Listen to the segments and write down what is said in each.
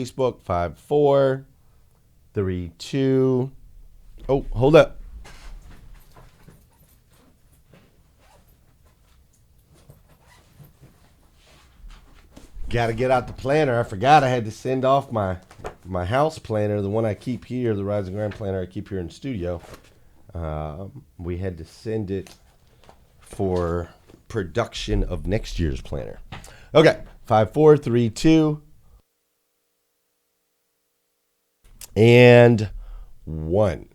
Facebook, 5, 4, 3, 2. Oh, hold up. Got to get out the planner. I forgot I had to send off my house planner, the one I keep here, the Rise and Grind planner I keep here in the studio. We had to send it for production of next year's planner. Okay, 5, 4, 3, 2, and 1.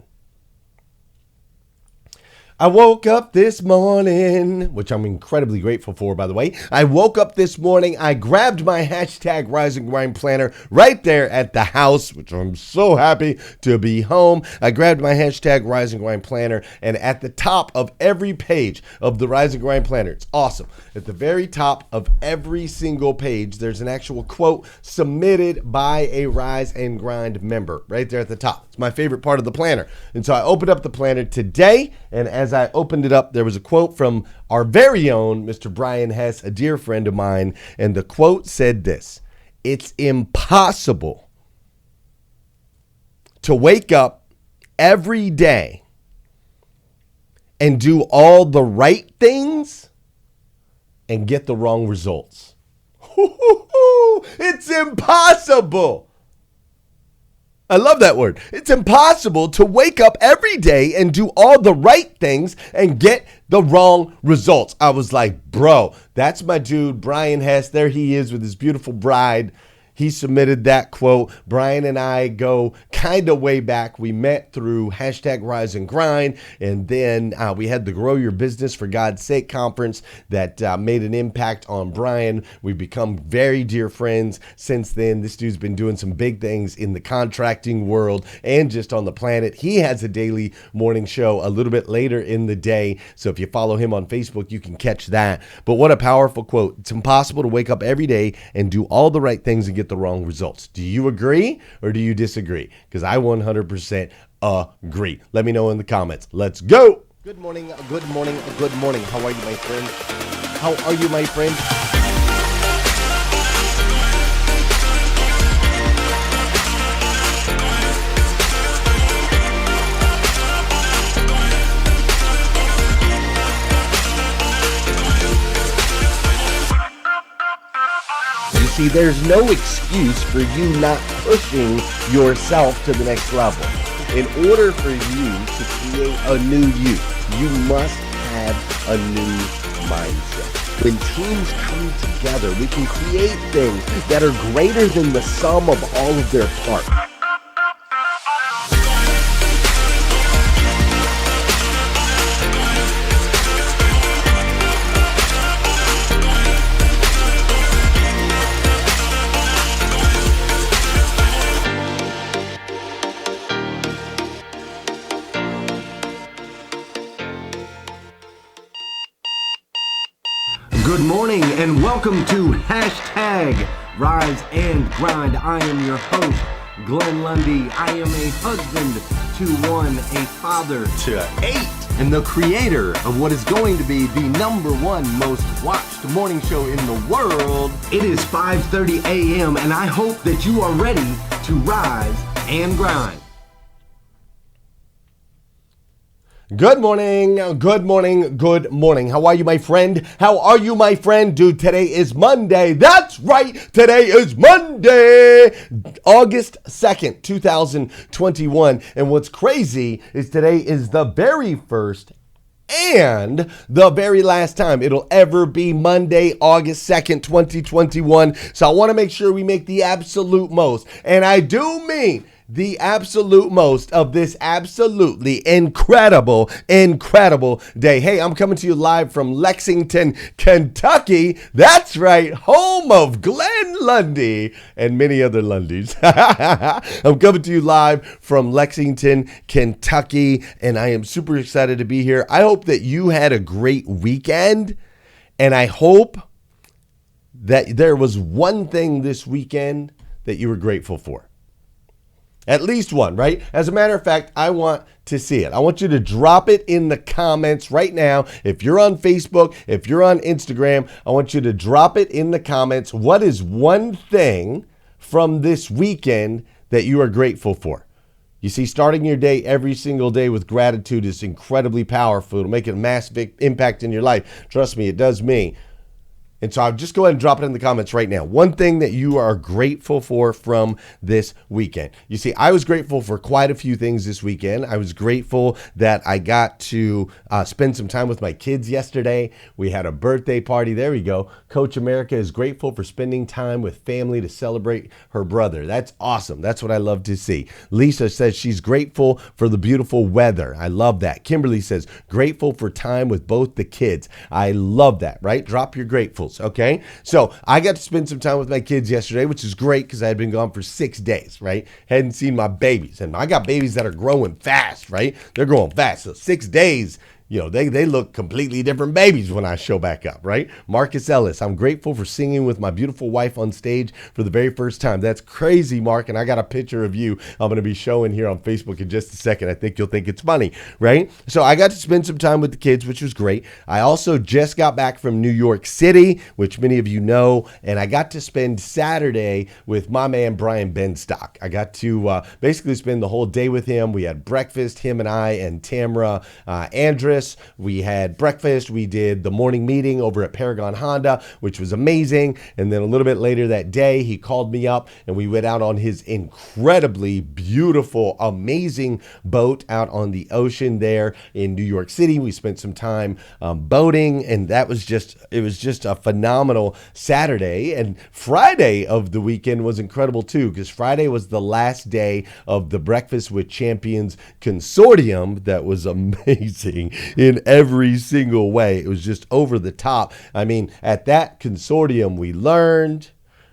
I woke up this morning, which I'm incredibly grateful for, by the way. I woke up this morning, I grabbed my hashtag Rise and Grind planner right there at the house, which I'm so happy to be home. I grabbed my hashtag Rise and Grind planner, and at the top of every page of the Rise and Grind planner, it's awesome. At the very top of every single page, there's an actual quote submitted by a Rise and Grind member right there at the top. It's my favorite part of the planner. And so I opened up the planner today, and as I opened it up, there was a quote from our very own Mr. Brian Hess, a dear friend of mine, and the quote said this: "It's impossible to wake up every day and do all the right things and get the wrong results." It's impossible. I love that word. It's impossible to wake up every day and do all the right things and get the wrong results. I was like, bro, that's my dude, Brian Hess. There he is with his beautiful bride. He submitted that quote. Brian and I go kind of way back. We met through hashtag Rise and Grind, and then we had the Grow Your Business for God's Sake conference that made an impact on Brian. We've become very dear friends since then. This dude's been doing some big things in the contracting world and just on the planet. He has a daily morning show a little bit later in the day, so if you follow him on Facebook, you can catch that. But what a powerful quote. It's impossible to wake up every day and do all the right things and get the wrong results. Do you agree or do you disagree? Because I 100% agree. Let me know in the comments. Let's go. Good morning, good morning, good morning. How are you, my friend? How are you, my friend? See, there's no excuse for you not pushing yourself to the next level. In order for you to create a new you must have a new mindset. When teams come together, we can create things that are greater than the sum of all of their parts. Good morning and welcome to hashtag Rise and Grind. I am your host, Glenn Lundy. I am a husband to 1, a father to 8, and the creator of what is going to be the #1 most watched morning show in the world. It is 5:30 a.m. and I hope that you are ready to rise and grind. Good morning, good morning, good morning. How are you, my friend? How are you, my friend? Dude, today is Monday. That's right. Today is Monday, August 2nd, 2021. And what's crazy is today is the very first and the very last time it'll ever be Monday, August 2nd, 2021. So I want to make sure we make the absolute most. And I do mean the absolute most of this absolutely incredible day. Hey, I'm coming to you live from Lexington, Kentucky. That's right, home of Glenn Lundy and many other Lundys. I'm coming to you live from Lexington, Kentucky, and I am super excited to be here. I hope that you had a great weekend, and I hope that there was one thing this weekend that you were grateful for. At least one, right? As a matter of fact, I want to see it. I want you to drop it in the comments right now. If you're on Facebook, if you're on Instagram, I want you to drop it in the comments. What is one thing from this weekend that you are grateful for? You see, starting your day every single day with gratitude is incredibly powerful. It'll make a massive impact in your life. Trust me, it does me. And so I'll just go ahead and drop it in the comments right now. One thing that you are grateful for from this weekend. You see, I was grateful for quite a few things this weekend. I was grateful that I got to spend some time with my kids yesterday. We had a birthday party. There we go. Coach America is grateful for spending time with family to celebrate her brother. That's awesome. That's what I love to see. Lisa says she's grateful for the beautiful weather. I love that. Kimberly says grateful for time with both the kids. I love that, right? Drop your gratefuls. Okay, so I got to spend some time with my kids yesterday, which is great because I had been gone for 6 days, right? Hadn't seen my babies, and I got babies that are growing fast, right? They're growing fast. So 6 days, you know, they look completely different babies when I show back up, right? Marcus Ellis, I'm grateful for singing with my beautiful wife on stage for the very first time. That's crazy, Mark, and I got a picture of you I'm going to be showing here on Facebook in just a second. I think you'll think it's funny, right? So I got to spend some time with the kids, which was great. I also just got back from New York City, which many of you know, and I got to spend Saturday with my man, Brian Benstock. I got to basically spend the whole day with him. We had breakfast, him and I and Tamra Andrews. We had breakfast. We did the morning meeting over at Paragon Honda, which was amazing. And then a little bit later that day, he called me up and we went out on his incredibly beautiful, amazing boat out on the ocean there in New York City. We spent some time boating, and it was just a phenomenal Saturday. And Friday of the weekend was incredible too, because Friday was the last day of the Breakfast with Champions consortium. That was amazing in every single way. It was just over the top. I mean, at that consortium, we learned,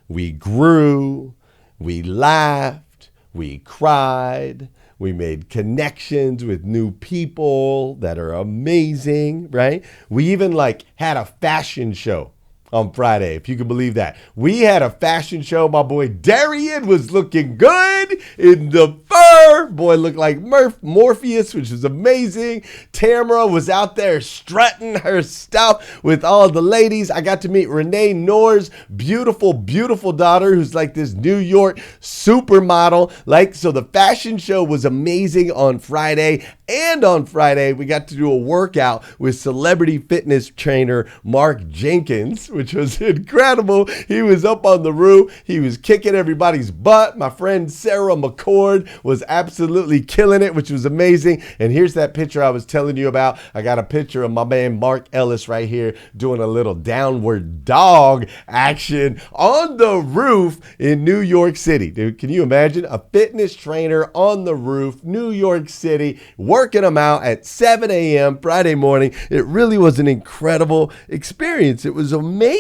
we grew, we laughed, we cried, we made connections with new people that are amazing, right? We even had a fashion show on Friday, if you can believe that. We had a fashion show. My boy Darian was looking good in the fur. Boy looked like Morpheus, which was amazing. Tamara was out there strutting her stuff with all the ladies. I got to meet Renee Noor's beautiful, beautiful daughter, who's like this New York supermodel. So the fashion show was amazing on Friday. And on Friday, we got to do a workout with celebrity fitness trainer Mark Jenkins, which was incredible. He was up on the roof. He was kicking everybody's butt. My friend Sarah McCord was absolutely killing it, which was amazing. And here's that picture I was telling you about. I got a picture of my man Mark Ellis right here doing a little downward dog action on the roof in New York City. Dude, can you imagine? A fitness trainer on the roof, New York City, working them out at 7 a.m. Friday morning. It really was an incredible experience. It was amazing.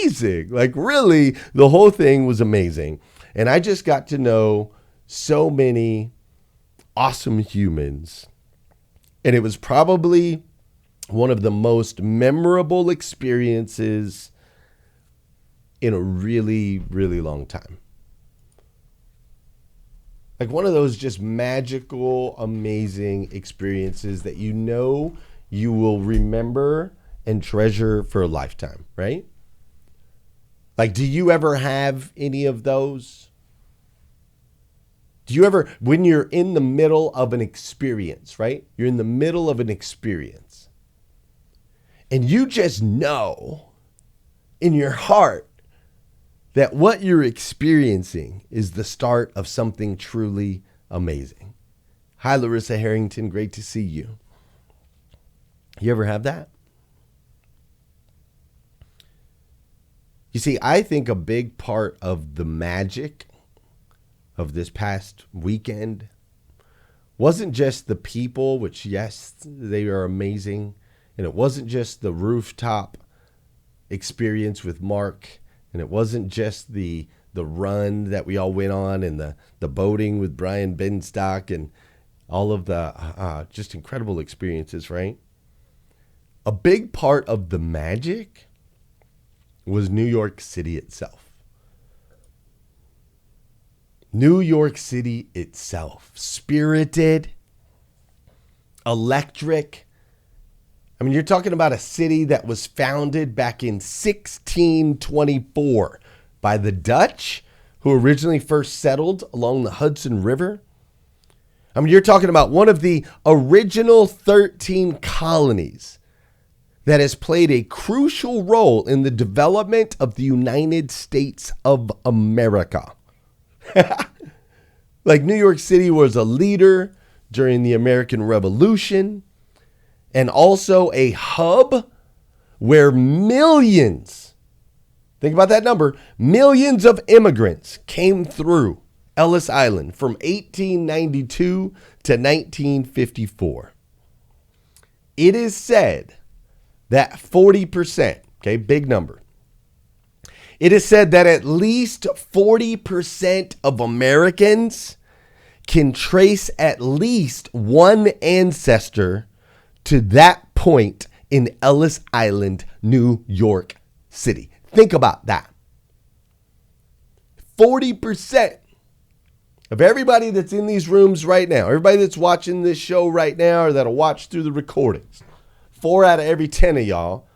Really, the whole thing was amazing. And I just got to know so many awesome humans. And it was probably one of the most memorable experiences in a really, really long time. One of those just magical, amazing experiences that you will remember and treasure for a lifetime, right? Do you ever have any of those? Do you ever, when you're in the middle of an experience, right? You're in the middle of an experience and you just know in your heart that what you're experiencing is the start of something truly amazing. Hi, Larissa Harrington. Great to see you. You ever have that? You see, I think a big part of the magic of this past weekend wasn't just the people, which, yes, they are amazing. And it wasn't just the rooftop experience with Mark. And it wasn't just the run that we all went on and the boating with Brian Benstock and all of the just incredible experiences, right? A big part of the magic was New York City itself. New York City itself. Spirited, electric. I mean, you're talking about a city that was founded back in 1624 by the Dutch, who originally first settled along the Hudson River. I mean, you're talking about one of the original 13 colonies that has played a crucial role in the development of the United States of America. Like New York City was a leader during the American Revolution and also a hub where millions, think about that number, millions of immigrants came through Ellis Island from 1892 to 1954. It is said that 40%, okay, big number. It is said that at least 40% of Americans can trace at least one ancestor to that point in Ellis Island, New York City. Think about that. 40% of everybody that's in these rooms right now, everybody that's watching this show right now or that'll watch through the recordings, 4 out of every 10 of y'all,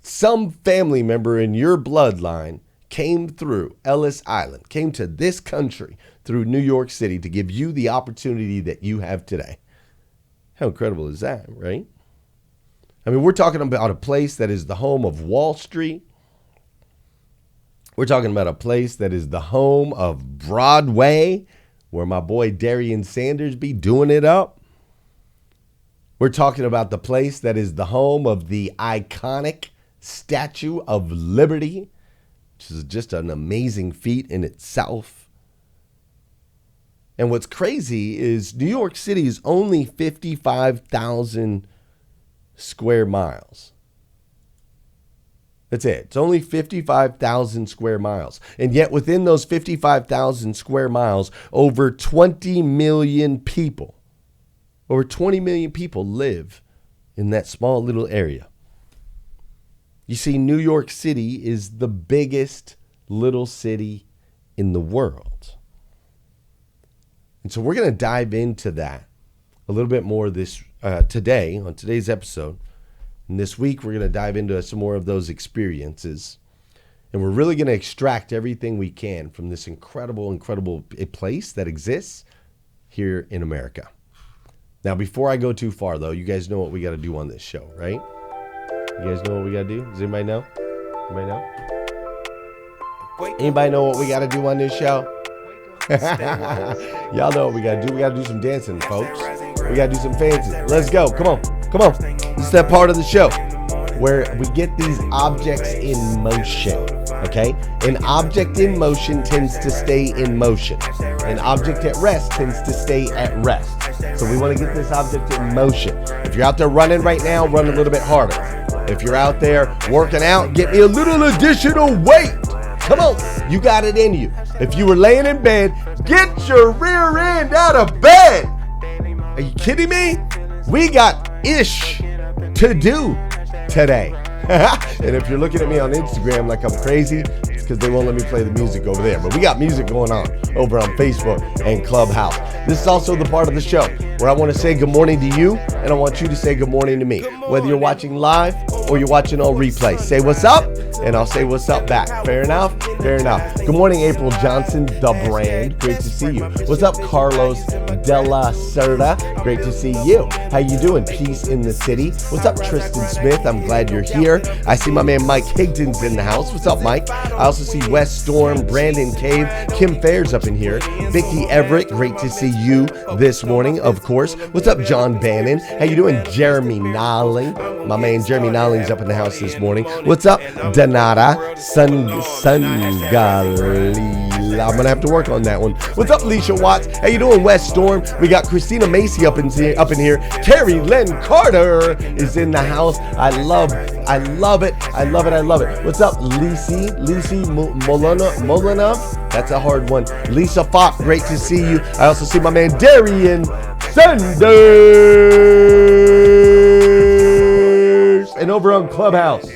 some family member in your bloodline came through Ellis Island, came to this country through New York City to give you the opportunity that you have today. How incredible is that, right? I mean, we're talking about a place that is the home of Wall Street. We're talking about a place that is the home of Broadway, where my boy Darian Sanders be doing it up. We're talking about the place that is the home of the iconic Statue of Liberty, which is just an amazing feat in itself. And what's crazy is New York City is only 55,000 square miles. That's it. It's only 55,000 square miles. And yet within those 55,000 square miles, over 20 million people live in that small little area. You see, New York City is the biggest little city in the world. And so we're going to dive into that a little bit more this today on today's episode. And this week, we're going to dive into some more of those experiences. And we're really going to extract everything we can from this incredible place that exists here in America. Now, before I go too far, though, you guys know what we got to do on this show, right? You guys know what we got to do? Does anybody know? Anybody know? Anybody know what we got to do on this show? Y'all know what we got to do. We got to do some dancing, folks. We got to do some fancy. Let's go. Come on. Come on. This is that part of the show where we get these objects in motion, okay? An object in motion tends to stay in motion. An object at rest tends to stay at rest. So we want to get this object in motion. If you're out there running right now, run a little bit harder. If you're out there working out, get me a little additional weight. Come on, you got it in you. If you were laying in bed, get your rear end out of bed. Are you kidding me? We got ish to do today. And if you're looking at me on Instagram like I'm crazy, it's because they won't let me play the music over there. But we got music going on over on Facebook and Clubhouse. This is also the part of the show where I want to say good morning to you, and I want you to say good morning to me. Whether you're watching live or you're watching on replay, say what's up, and I'll say what's up back. Fair enough? Fair enough. Good morning, April Johnson, the brand. Great to see you. What's up, Carlos De La Cerda? Great to see you. How you doing? Peace in the city. What's up, Tristan Smith? I'm glad you're here. I see my man Mike Higdon's in the house. What's up, Mike? I also see Wes Storm, Brandon Cave, Kim Fairs up in here. Vicky Everett, great to see you this morning, of course. What's up, John Bannon? How you doing, Jeremy Nolling? My man Jeremy Nolling's up in the house this morning. What's up, Donata Sungali? I'm gonna have to work on that one. What's up, Leisha Watts? How you doing, Wes Storm? We got Christina Macy up in here. Terry Lynn Carter is in the house. I love it. What's up, Lisi Molina? That's a hard one. Lisa Fox, great to see you. I also see my man Darian Sanders. And over on Clubhouse.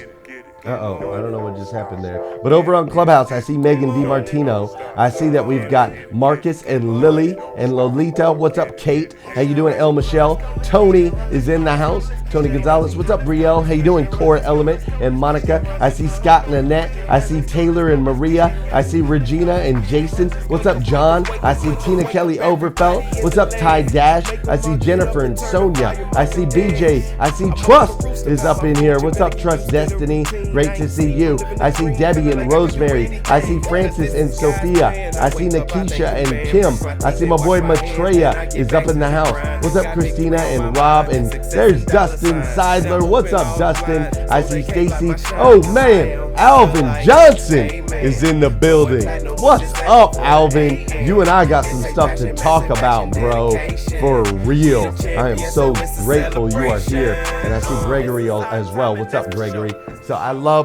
Uh-oh, I don't know what just happened there. But over on Clubhouse, I see Megan DiMartino. I see that we've got Marcus and Lily and Lolita. What's up, Kate? How you doing, El Michelle? Tony is in the house. Tony Gonzalez. What's up, Brielle? How you doing, Core Element and Monica? I see Scott and Annette. I see Taylor and Maria. I see Regina and Jason. What's up, John? I see Tina Kelly Overfelt. What's up, Ty Dash? I see Jennifer and Sonia. I see BJ. I see Trust is up in here. What's up, Trust Destiny? Great to see you. I see Debbie and Rosemary. I see Francis and Sophia. I see Nakisha and Kim. I see my boy Matreya is up in the house. What's up, Christina and Rob? And there's Dustin Seidler. What's up, Dustin? I see Stacy. Oh man, Alvin Johnson is in the building. What's up, Alvin? You and I got some stuff to talk about, bro. For real. I am so grateful you are here. And I see Gregory as well. What's up, Gregory? So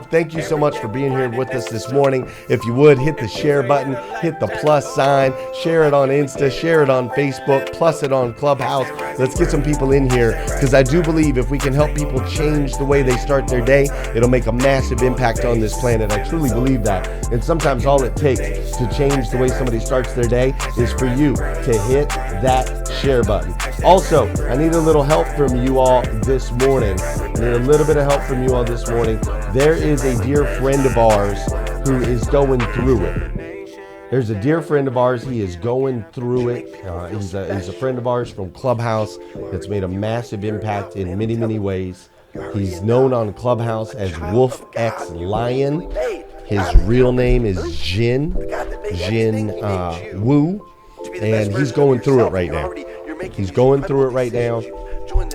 thank you so much for being here with us this morning. If you would, hit the share button, hit the plus sign, share it on Insta, share it on Facebook, plus it on Clubhouse. Let's get some people in here, because I do believe if we can help people change the way they start their day, it'll make a massive impact on this planet. I truly believe that. And sometimes all it takes to change the way somebody starts their day is for you to hit that share button. Also, I need a little help from you all this morning. There is a dear friend of ours who is going through it. There's a dear friend of ours. He is going through it. He's a friend of ours from Clubhouse that's made a massive impact in many, many ways. He's known on Clubhouse as Wolf X Lion. His real name is Jin Wu, and he's going through it right now.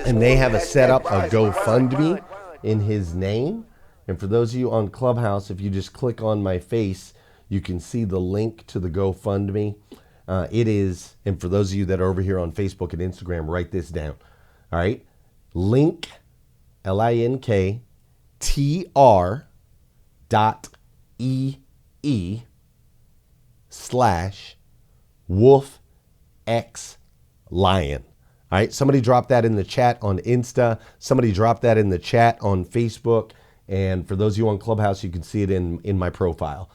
And they have set up a GoFundMe in his name. And for those of you on Clubhouse, if you just click on my face, you can see the link to the GoFundMe. It is, and for those of you that are over here on Facebook and Instagram, write this down. All right. Link, linktr.ee/WolfXLion. All right, somebody drop that in the chat on Insta. Somebody drop that in the chat on Facebook. And for those of you on Clubhouse, you can see it in my profile.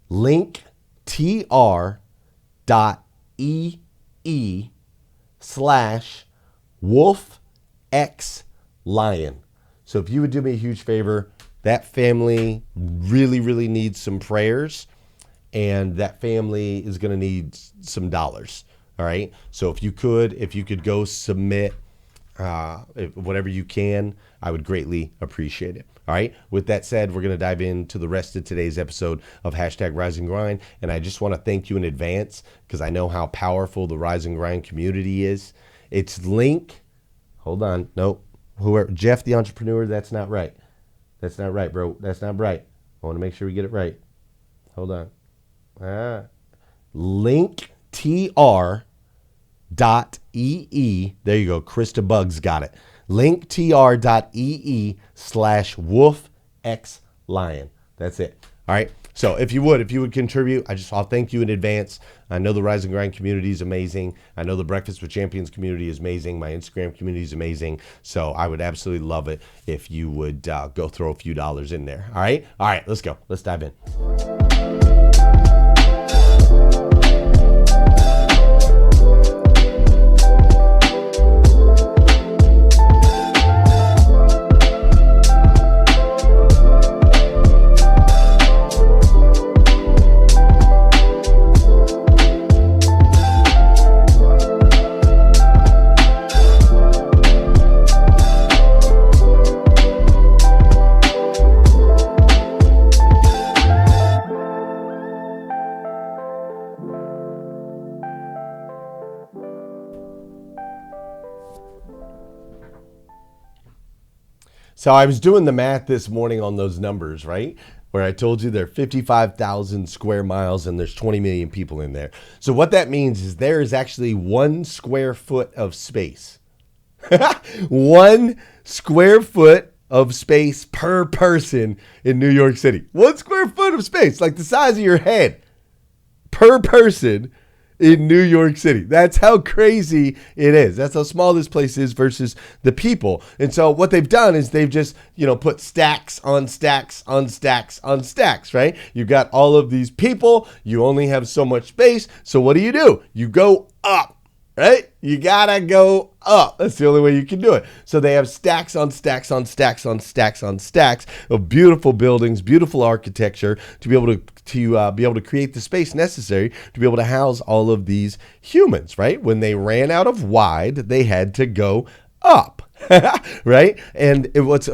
linktr.ee/WolfXLion. So if you would do me a huge favor, that family really, really needs some prayers. And that family is going to need some dollars. All right. So if you could go submit whatever you can, I would greatly appreciate it. All right. With that said, we're going to dive into the rest of today's episode of #RiseAndGrind. And I just want to thank you in advance, because I know how powerful the Rise and Grind community is. It's link. Hold on. Nope. Jeff the entrepreneur. That's not right. That's not right, bro. That's not right. I want to make sure we get it right. Hold on. linktr.ee. There you go. Krista Bugs got it. linktr.ee/WolfXLion. That's it. All right. So if you would contribute, I'll thank you in advance. I know the Rise and Grind community is amazing. I know the Breakfast with Champions community is amazing. My Instagram community is amazing. So I would absolutely love it if you would go throw a few dollars in there. All right. All right. Let's go. Let's dive in. So I was doing the math this morning on those numbers, right? Where I told you there are 55,000 square miles and there's 20 million people in there. So what that means is there is actually 1 square foot of space. 1 square foot of space per person in New York City. 1 square foot of space, like the size of your head, per person in New York City. That's how crazy it is. That's how small this place is versus the people. And so what they've done is they've just, put stacks on stacks on stacks on stacks, right? You've got all of these people. You only have so much space. So what do? You go up. right? You gotta go up. That's the only way you can do it. So they have stacks on stacks on stacks on stacks on stacks of beautiful buildings, beautiful architecture to be able to create the space necessary to be able to house all of these humans, right? When they ran out of wide, they had to go up. Right? And what's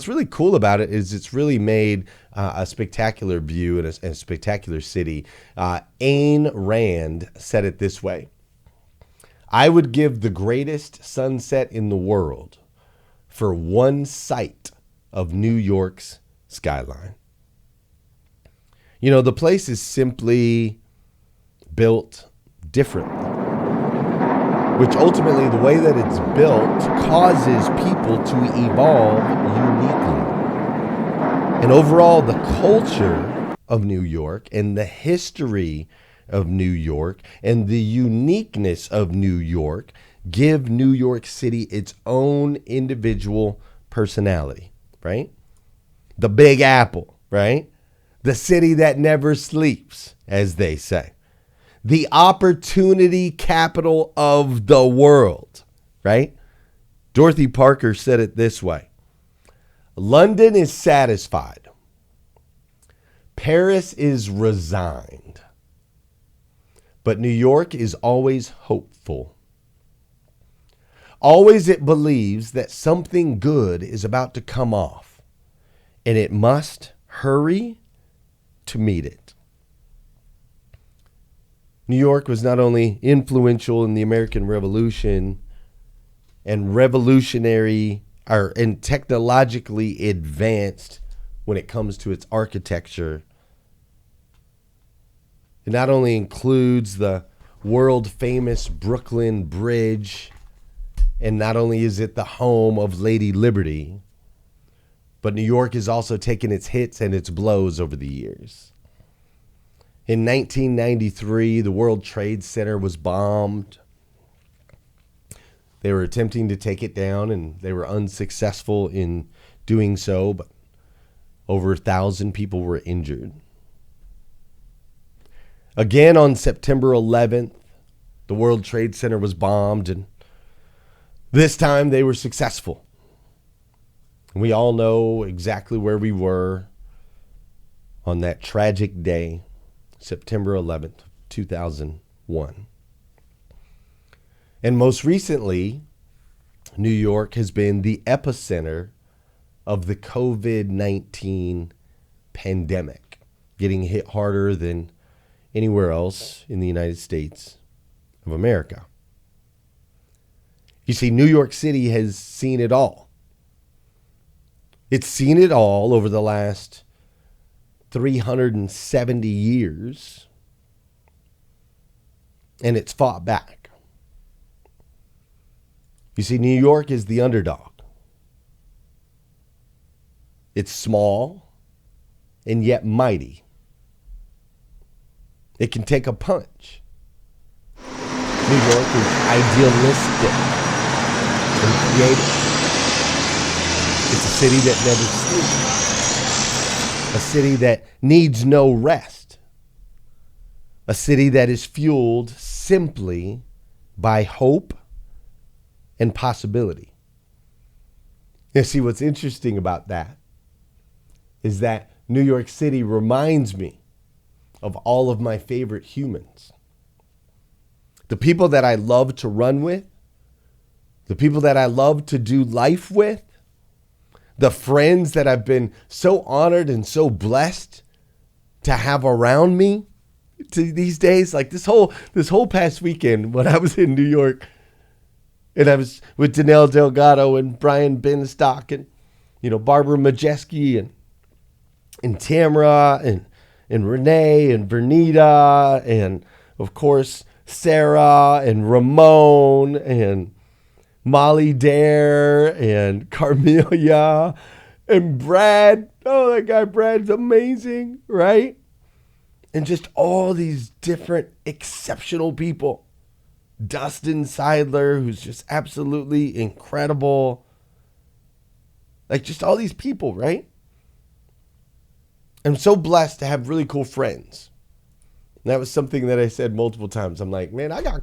really cool about it is it's really made a spectacular view and a spectacular city. Ayn Rand said it this way: I would give the greatest sunset in the world for one sight of New York's skyline. You know, the place is simply built differently, which ultimately the way that it's built causes people to evolve uniquely. And overall, the culture of New York and the history of New York and the uniqueness of New York give New York City its own individual personality, right? The Big Apple, right? The city that never sleeps, as they say. The opportunity capital of the world, right? Dorothy Parker said it this way: London is satisfied. Paris is resigned. But New York is always hopeful. Always it believes that something good is about to come off, and it must hurry to meet it. New York was not only influential in the American Revolution and and technologically advanced when it comes to its architecture. It not only includes the world famous Brooklyn Bridge, and not only is it the home of Lady Liberty, but New York has also taken its hits and its blows over the years. In 1993, the World Trade Center was bombed. They were attempting to take it down, and they were unsuccessful in doing so, but over 1,000 people were injured. Again, on September 11th, the World Trade Center was bombed, and this time they were successful. We all know exactly where we were on that tragic day, September 11th, 2001. And most recently, New York has been the epicenter of the COVID-19 pandemic, getting hit harder than anywhere else in the United States of America. You see, New York City has seen it all. It's seen it all over the last 370 years, and it's fought back. You see, New York is the underdog. It's small and yet mighty. It can take a punch. New York is idealistic and creative. It's a city that never sleeps. A city that needs no rest. A city that is fueled simply by hope and possibility. You see, what's interesting about that is that New York City reminds me of all of my favorite humans. The people that I love to run with, the people that I love to do life with, the friends that I've been so honored and so blessed to have around me these days. Like this whole past weekend when I was in New York, and I was with Danelle Delgado and Brian Benstock and, Barbara Majeski and Tamara and Renee and Vernita and, of course, Sarah and Ramon and Molly Dare and Carmelia and Brad. Oh, that guy Brad's amazing, right? And just all these different exceptional people. Dustin Seidler, who's just absolutely incredible. Like just all these people, right? I'm so blessed to have really cool friends. That was something that I said multiple times. I'm like, man, I got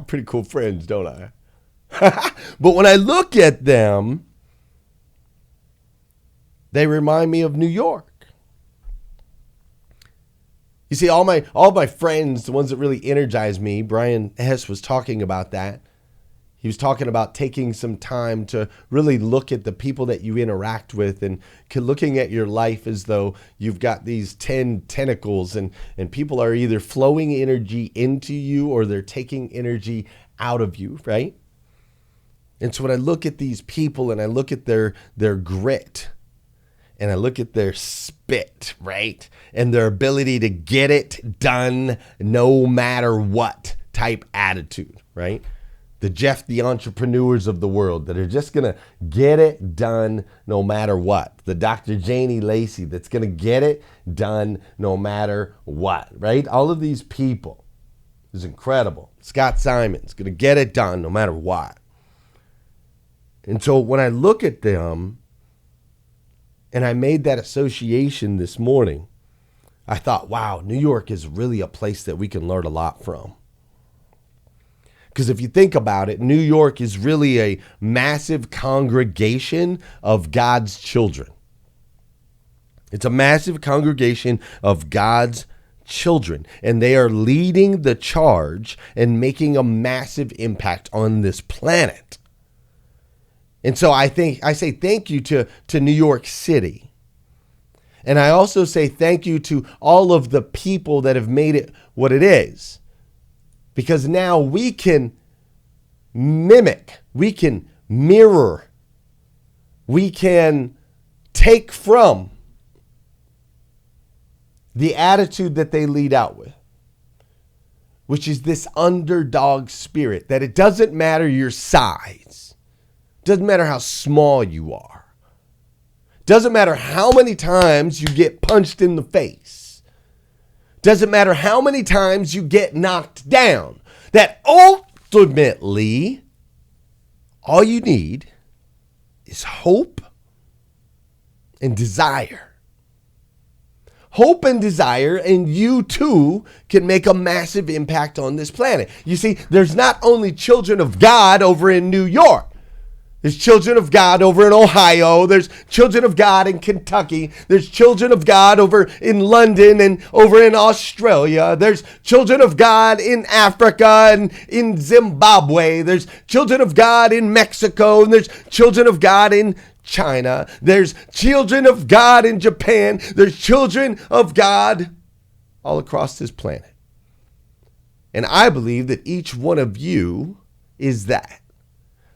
pretty cool friends, don't I? But when I look at them, they remind me of New York. You see, all my friends, the ones that really energize me, Brian Hess was talking about that. He was talking about taking some time to really look at the people that you interact with and looking at your life as though you've got these 10 tentacles and people are either flowing energy into you or they're taking energy out of you, right? And so when I look at these people and I look at their grit and I look at their spit, right? And their ability to get it done no matter what type attitude, right? The Jeff the entrepreneurs of the world that are just going to get it done no matter what. The Dr. Janie Lacey that's going to get it done no matter what, right? All of these people is incredible. Scott Simon's going to get it done no matter what. And so when I look at them and I made that association this morning, I thought, wow, New York is really a place that we can learn a lot from. Because if you think about it, New York is really a massive congregation of God's children. It's a massive congregation of God's children. And they are leading the charge and making a massive impact on this planet. And so I say thank you to New York City. And I also say thank you to all of the people that have made it what it is. Because now we can mimic, we can mirror, we can take from the attitude that they lead out with, which is this underdog spirit, that it doesn't matter your size, doesn't matter how small you are, doesn't matter how many times you get punched in the face. Doesn't matter how many times you get knocked down, that ultimately all you need is hope and desire. Hope and desire, and you too can make a massive impact on this planet. You see, there's not only children of God over in New York. There's children of God over in Ohio. There's children of God in Kentucky. There's children of God over in London and over in Australia. There's children of God in Africa and in Zimbabwe. There's children of God in Mexico. And there's children of God in China. There's children of God in Japan. There's children of God all across this planet. And I believe that each one of you is that.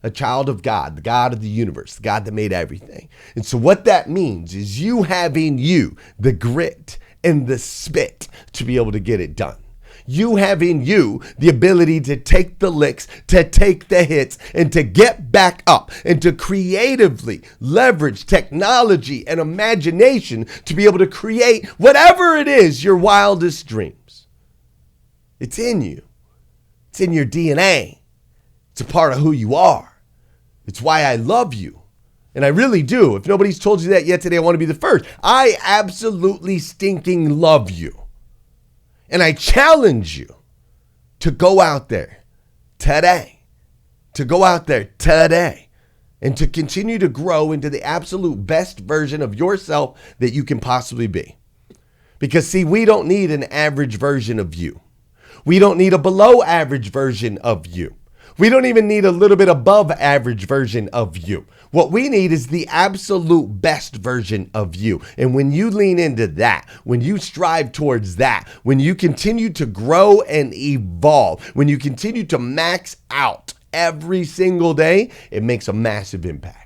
A child of God, the God of the universe, the God that made everything. And so what that means is you having the grit and the spit to be able to get it done. You having the ability to take the licks, to take the hits, and to get back up and to creatively leverage technology and imagination to be able to create whatever it is your wildest dreams. It's in you. It's in your DNA. It's a part of who you are. It's why I love you. And I really do. If nobody's told you that yet today, I want to be the first. I absolutely stinking love you. And I challenge you to go out there today. To go out there today. And to continue to grow into the absolute best version of yourself that you can possibly be. Because see, we don't need an average version of you. We don't need a below average version of you. We don't even need a little bit above average version of you. What we need is the absolute best version of you. And when you lean into that, when you strive towards that, when you continue to grow and evolve, when you continue to max out every single day, it makes a massive impact.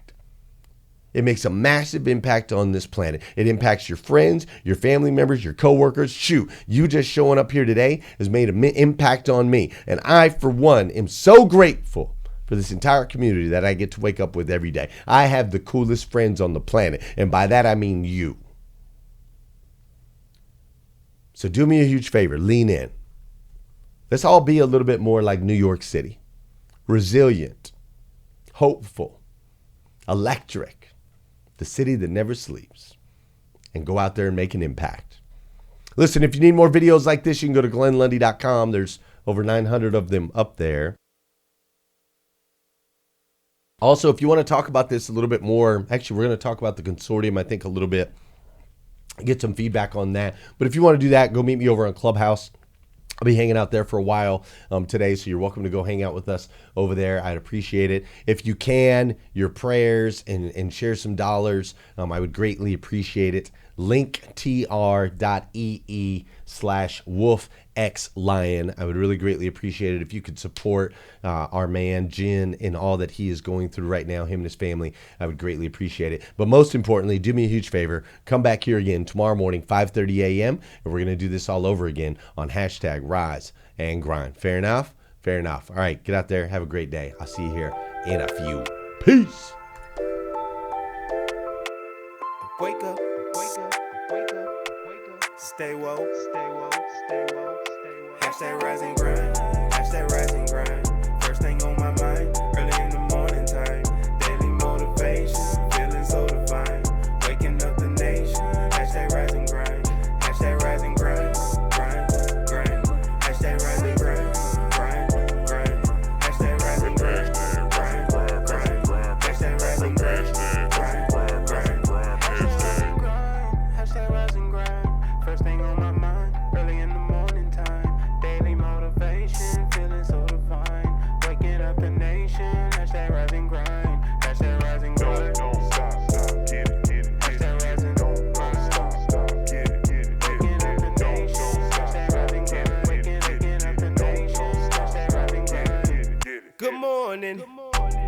It makes a massive impact on this planet. It impacts your friends, your family members, your coworkers. Shoot, you just showing up here today has made an impact on me. And I, for one, am so grateful for this entire community that I get to wake up with every day. I have the coolest friends on the planet. And by that, I mean you. So do me a huge favor, lean in. Let's all be a little bit more like New York City. Resilient, hopeful, electric. The city that never sleeps, and go out there and make an impact. Listen, if you need more videos like this, you can go to glennlundy.com. There's over 900 of them up there. Also, if you want to talk about this a little bit more, actually, we're going to talk about the consortium, I think, a little bit, get some feedback on that. But if you want to do that, go meet me over on Clubhouse. I'll be hanging out there for a while today, so you're welcome to go hang out with us over there. I'd appreciate it. If you can, your prayers and share some dollars, I would greatly appreciate it. linktr.ee/wolfxlion. I would really greatly appreciate it if you could support our man Jen in all that he is going through right now, him and his family. I would greatly appreciate it. But most importantly, do me a huge favor. Come back here again tomorrow morning, 5:30 a.m., and we're going to do this all over again on hashtag Rise and Grind. Fair enough? Fair enough. All right, get out there. Have a great day. I'll see you here in a few. Peace. Wake up, wake up, wake up, wake up. Stay woke, stay woke, stay woke, stay woke. Hashtag rise and grind, hashtag rise and grind. First thing on my mind, early in the morning time. Daily motivation, feeling so divine. Waking up the nation, hashtag rise and grind. Hashtag rise and grind, grind, grind. Hashtag rise and grind, grind, grind. Hashtag rise and grind, grind, grind. Hashtag rise and grind, grind, grind. Hashtag rise and grind. First thing on my mind, early in the morning time. Daily motivation, feeling so divine. Waking up the nation, hashtag rise and grind. Hashtag rise and grind. Don't stop, get it, get it. Hashtag rise and grind. Stop, get it, get it. Waking up the nation, hashtag rise and grind. Waking up the nation, hashtag rise and grind. Good morning.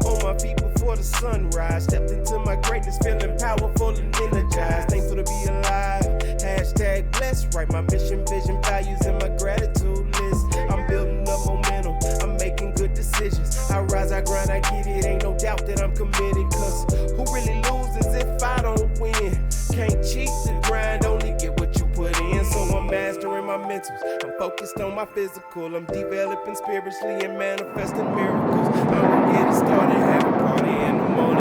On my feet before the sunrise, stepped into my greatness, feeling powerful and energized. Thankful to be alive. Hashtag blessed. Write my mission, vision, values, and my gratitude list. I'm building up momentum. I'm making good decisions. I rise, I grind, I get it. Ain't no doubt that I'm committed. Cause who really loses if I don't win? Can't cheat the grind, only get what you put in. So I'm mastering my mentals. I'm focused on my physical. I'm developing spiritually and manifesting miracles.